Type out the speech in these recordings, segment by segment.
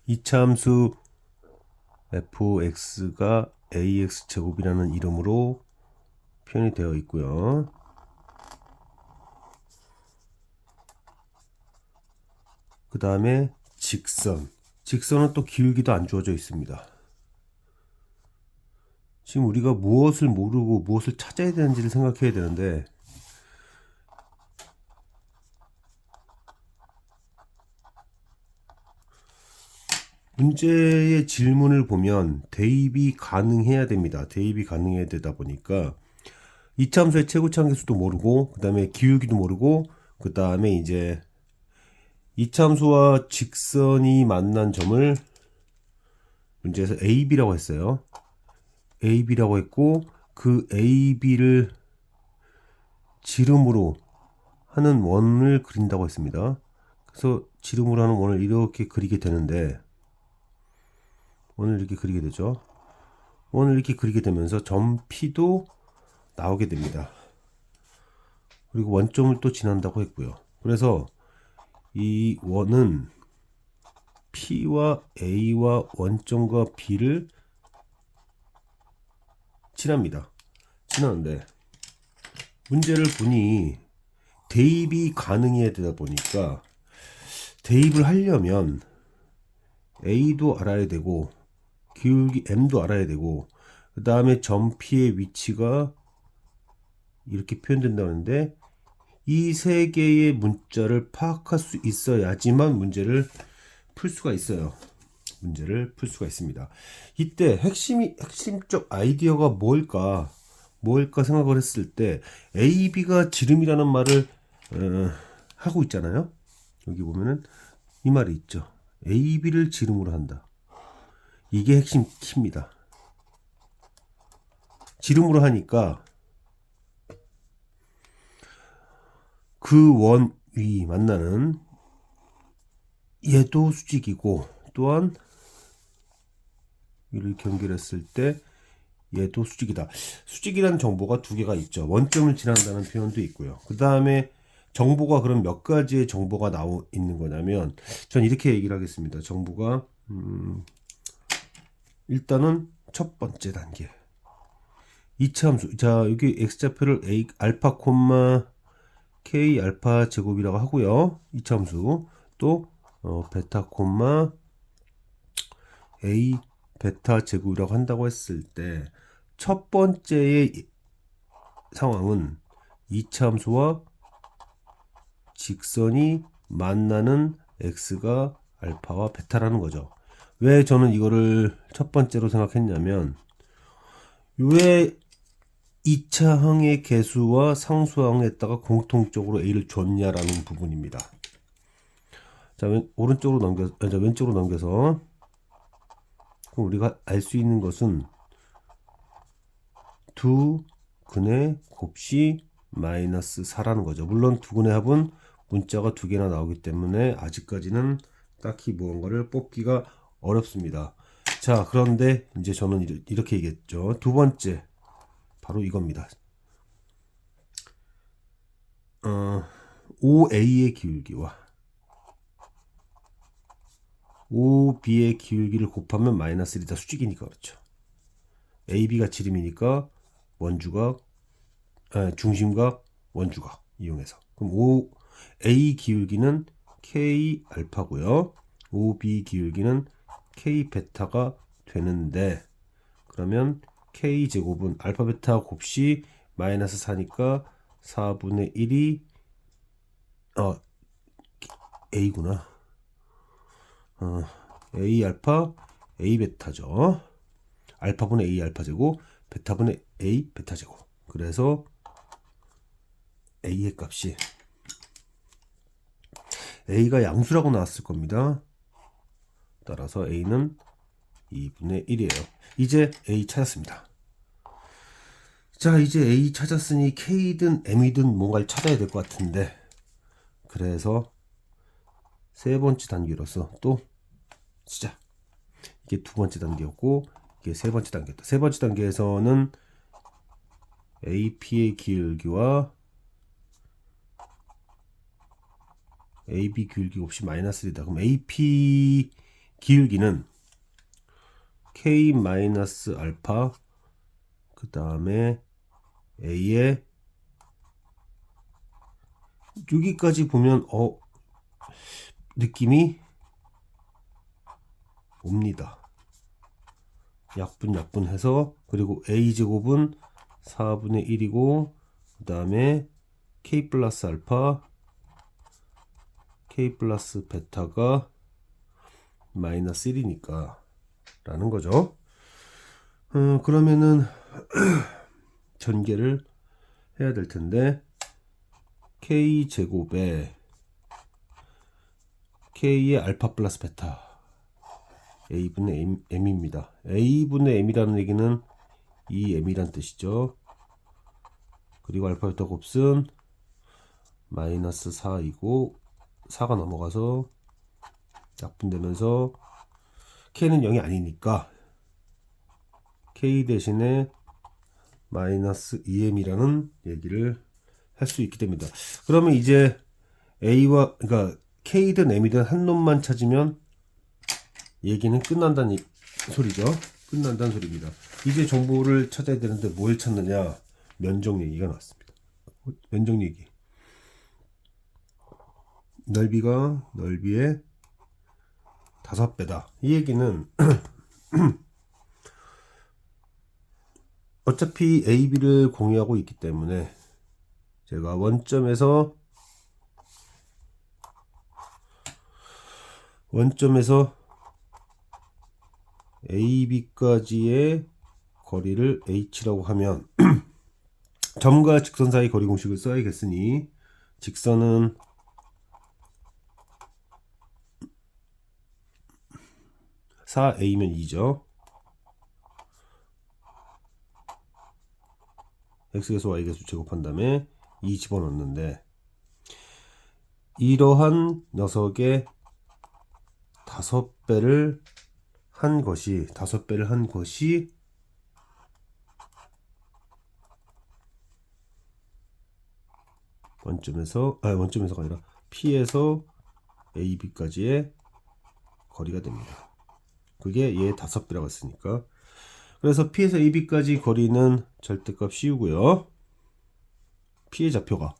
이차함수 fx가 ax 제곱이라는 이름으로 표현이 되어 있고요. 그 다음에 직선은 또 기울기도 안 주어져 있습니다. 지금 우리가 무엇을 모르고 무엇을 찾아야 되는지를 생각해야 되는데, 문제의 질문을 보면 대입이 가능해야 됩니다. 대입이 가능해야 되다 보니까 이차함수의 최고차항계수도 모르고, 그 다음에 기울기도 모르고, 그 다음에 이제 이차함수와 직선이 만난 점을 문제에서 AB라고 했어요. AB라고 했고, 그 AB를 지름으로 하는 원을 그린다고 했습니다. 그래서 지름으로 하는 원을 이렇게 그리게 되는데, 원을 이렇게 그리게 되죠. 원을 이렇게 그리게 되면서 점 P도 나오게 됩니다. 그리고 원점을 또 지난다고 했고요. 그래서 이 원은 P와 A와 원점과 B를 지납니다. 지나는데 문제를 보니 대입이 가능해야 되다 보니까 대입을 하려면 A도 알아야 되고 기울기 M도 알아야 되고, 그 다음에 점 P의 위치가 이렇게 표현된다는데, 이 세 개의 문자를 파악할 수 있어야지만 문제를 풀 수가 있어요. 문제를 풀 수가 있습니다. 이때 핵심적 아이디어가 뭘까 생각을 했을 때, AB가 지름이라는 말을 하고 있잖아요. 여기 보면은 이 말이 있죠. AB를 지름으로 한다. 이게 핵심 키입니다. 지름으로 하니까 그 원 위 만나는 얘도 수직이고, 또한 이렇게 연결했을 때 얘도 수직이다. 수직이라는 정보가 두 개가 있죠. 원점을 지난다는 표현도 있고요. 그 다음에 정보가 그럼 몇 가지의 정보가 있는 거냐면, 전 이렇게 얘기를 하겠습니다. 정보가 일단은 첫 번째 단계 이차함수. 자, 여기 x좌표를 a 알파 콤마 k 알파 제곱이라고 하고요. 이차함수 또 베타 콤마 a 베타 제곱이라고 한다고 했을 때, 첫 번째의 상황은 이차함수와 직선이 만나는 x가 알파와 베타라는 거죠. 왜 저는 이거를 첫 번째로 생각했냐면, 왜 2차항의 개수와 상수항에다가 공통적으로 a를 줬냐라는 부분입니다. 자, 왼쪽으로 넘겨서 그럼 우리가 알 수 있는 것은 두 근의 곱씨 마이너스 4라는 거죠. 물론 두 근의 합은 문자가 두 개나 나오기 때문에 아직까지는 딱히 무언가를 뽑기가 어렵습니다. 자, 그런데 이제 저는 이렇게 얘기했죠. 두 번째, 바로 이겁니다. OA의 기울기와 OB의 기울기를 곱하면 마이너스 1이다. 수직이니까 그렇죠. AB가 지름이니까 중심과 원주가 이용해서. 그럼 A 기울기는 K 알파고요. OB 기울기는 K 베타가 되는데, 그러면 K 제곱은 알파 베타 곱씨 마이너스 4니까 4분의 1이 A구나. A 알파 A 베타죠. 알파분의 A 알파 제곱, 베타분의 A 베타 제곱. 그래서 A의 값이, A가 양수라고 나왔을 겁니다. 따라서 A는 2분의 1이에요. 이제 A 찾았습니다. 자, 이제 A 찾았으니 K든 M이든 뭔가를 찾아야 될 것 같은데, 그래서 세 번째 단계로서 또 시작. 이게 두 번째 단계였고, 이게 세 번째 단계였다. 세 번째 단계에서는 AP의 기울기와 AB 기울기 곱이 마이너스 1이다. 그럼 AP 기울기는 k 마이너스 알파 그 다음에 a의 여기까지 보면 느낌이 옵니다. 약분해서 그리고 a제곱은 4분의 1이고 그 다음에 k 플러스 알파 k 플러스 베타가 마이너스 1이니까 라는 거죠. 그러면은 전개를 해야 될 텐데 k 제곱에 k의 알파 플러스 베타 a분의 m입니다. a분의 m이라는 얘기는 이 m이란 뜻이죠. 그리고 알파 베타 곱은 마이너스 4이고 4가 넘어가서 약분되면서 k는 0이 아니니까 k 대신에 마이너스 2m이라는 얘기를 할 수 있게 됩니다. 그러면 이제 a와 그러니까 k든 m이든 한 놈만 찾으면 얘기는 끝난다는 소리죠. 끝난다는 소리입니다. 이제 정보를 찾아야 되는데 뭘 찾느냐? 면적 얘기가 나왔습니다. 면적 얘기. 넓이가 넓이의 5배다. 이 얘기는 어차피 A, B를 공유하고 있기 때문에 제가 원점에서 A, B까지의 거리를 H라고 하면 점과 직선 사이 거리 공식을 써야겠으니 직선은 (4a면) 2죠. x계수 y계수 제곱한 다음에 2 집어넣는데 이러한 녀석의 5배를 한 것이 원점에서가 아니라 P에서 AB까지의 거리가 됩니다. 그게 얘 5배라고 했으니까. 그래서 P에서 AB까지 거리는 절대값 씌우고요. P의 좌표가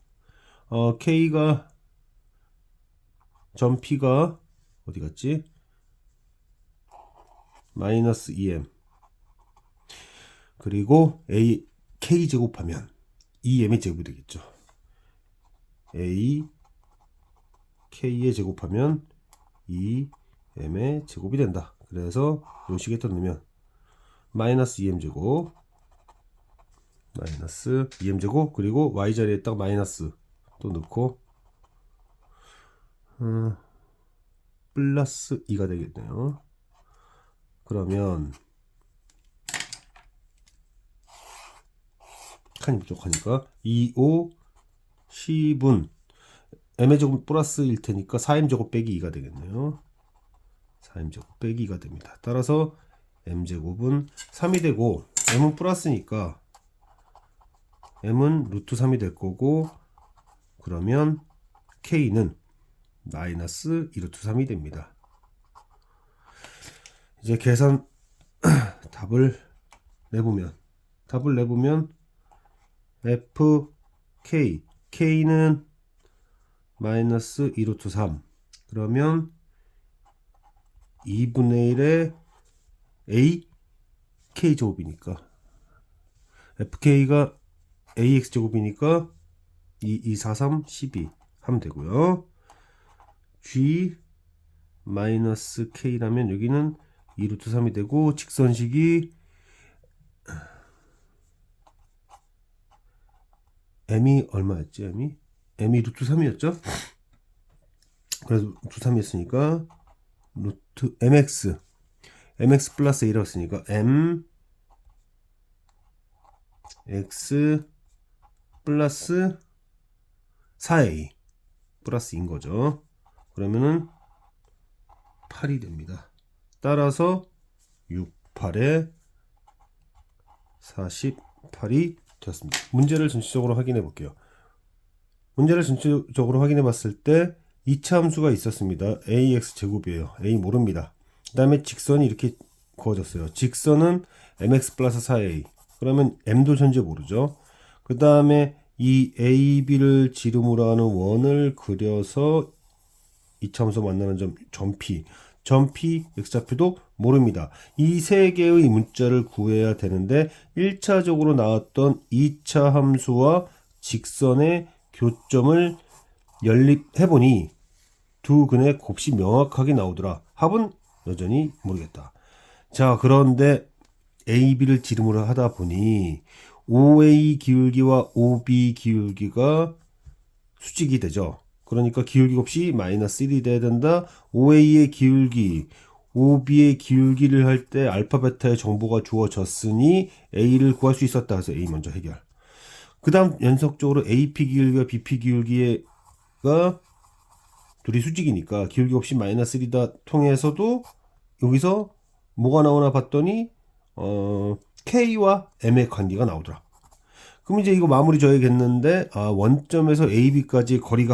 K가 점 P가 어디 갔지? 마이너스 2m 그리고 K 제곱하면 2m의 제곱이 되겠죠. K의 제곱하면 2m의 제곱이 된다. 그래서 요 식에다 넣으면 마이너스 2m 제곱 그리고 y 자리에 딱 마이너스 또 넣고 플러스 2가 되겠네요. 그러면 칸이 부족하니까 2, 5, 10은 m의 제곱 플러스 1 테니까 4m 제곱 빼기 2가 되겠네요. 4m 제곱 빼기 2가 됩니다. 따라서 m 제곱은 3이 되고 m은 플러스니까 m은 루트 3이 될 거고 그러면 k는 마이너스 2루트 3이 됩니다. 이제 계산 답을 내보면 k는 마이너스 2루트 3 그러면 2분의 1의 a k 제곱이니까 fk가 ax 제곱이니까 2, 4, 3, 12 하면 되고요. g 마이너스 k라면 여기는 2루트 3이 되고 직선식이 m이 얼마였지? m이 루트 3이었죠? 그래서 루트 3이었으니까 루트 mx 플러스 1이라고 했으니까 mx 플러스 4a 플러스인 거죠. 그러면은 8이 됩니다. 따라서 6, 8에 48이 되었습니다. 문제를 전체적으로 확인해 볼게요. 문제를 전체적으로 확인해 봤을 때 2차 함수가 있었습니다. ax 제곱이에요. a 모릅니다. 다음에 직선이 이렇게 그어졌어요. 직선은 mx 플러스 4a. 그러면 m도 현재 모르죠. 그 다음에 이 AB를 지름으로 하는 원을 그려서 이차함수 만나는 점 P. 점 P, x좌표도 모릅니다. 이 세 개의 문자를 구해야 되는데 1차적으로 나왔던 2차 함수와 직선의 교점을 연립해보니 두 근의 곱이 명확하게 나오더라. 합은 여전히 모르겠다. 자, 그런데 AB를 지름으로 하다 보니 OA 기울기와 OB 기울기가 수직이 되죠. 그러니까 기울기 곱이 마이너스 1이 돼야 된다. OA의 기울기, OB의 기울기를 할 때 알파, 베타의 정보가 주어졌으니 A를 구할 수 있었다. 그래서 A 먼저 해결. 그 다음 연속적으로 AP 기울기와 BP 기울기가 둘이 수직이니까 기울기 곱이 마이너스 1이다 통해서도 여기서 뭐가 나오나 봤더니 K와 M의 관계가 나오더라. 그럼 이제 이거 마무리 져야겠는데 원점에서 AB까지 거리의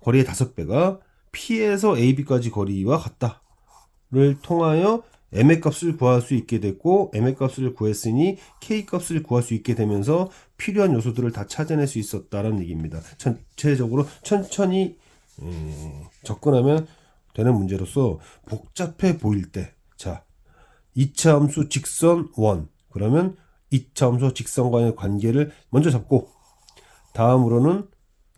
5배가 P에서 AB까지 거리와 같다를 통하여 M의 값을 구할 수 있게 됐고 M의 값을 구했으니 K 값을 구할 수 있게 되면서 필요한 요소들을 다 찾아낼 수 있었다는 얘기입니다. 전체적으로 천천히 접근하면 되는 문제로서 복잡해 보일 때, 자, 2차 함수 직선 원, 그러면 2차 함수 직선과의 관계를 먼저 잡고 다음으로는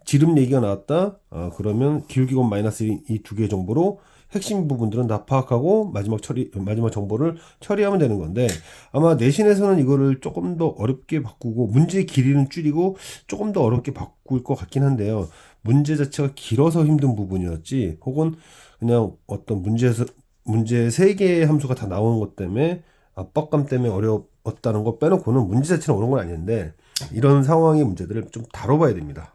지름 얘기가 나왔다. 그러면 기울기 곱 마이너스 이 두 개 정보로 핵심 부분들은 다 파악하고 마지막 정보를 처리하면 되는 건데 아마 내신에서는 이거를 조금 더 어렵게 바꾸고 문제의 길이는 줄이고 조금 더 어렵게 바꿀 것 같긴 한데요. 문제 자체가 길어서 힘든 부분이었지 혹은 그냥 어떤 문제 3개의 함수가 다 나오는 것 때문에 압박감 때문에 어려웠다는 거 빼놓고는 문제 자체는 어려운 건 아닌데 이런 상황의 문제들을 좀 다뤄봐야 됩니다.